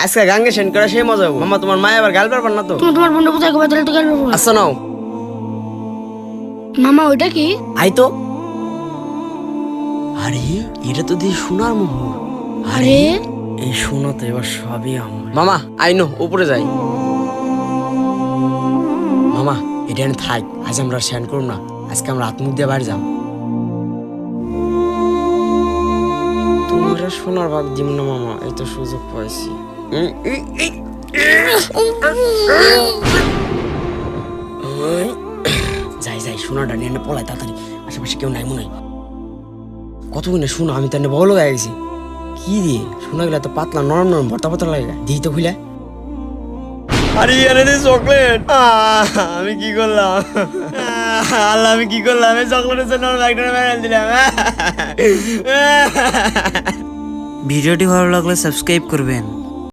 আজকে গাঙ্গে সেন করে সেই মজা হবো। মামা তোমার মা আবার গাল পারবার না তো? তুমি তোমার বোনটা কোথায় গোবা তাহলে তো গেল আচ্ছা নাও। মামা ওইটা কি? আই তো। আরে এটা তো দিয়ে সোনার মোহর। আরে এই সোনা তো এবার সবই আমার। মামা আইনো উপরে যাই। মামা এটা থাক, আজ আমরা শেয়ার করুন না, আজকে আমরা হাত মুখ দিয়ে বাড়ি যাম। তোমরা সোনার ভাগ দিব না মামা, এই তো সুযোগ পাইছি। যাই যাই সোনাটা নিয়ে পলাই তাড়াতাড়ি, আশেপাশে কেউ নাই মনে হয়। কতক্ষণে শোনো আমি তো এনে বড় হয়ে গেছি। কি দিয়ে শোনা গেলে তো পাতলা নরম নরম ভর্তা ভর্তা লাগে, দিই তো খুলে। আরে এনে দে চকলেট। আমি কি করলাম আল্লাহ, আমি কি করলাম? এই চকলেটের জন্য একটা মেরে দিলাম। ভিডিওটি ভালো লাগলে সাবস্ক্রাইব করবেন।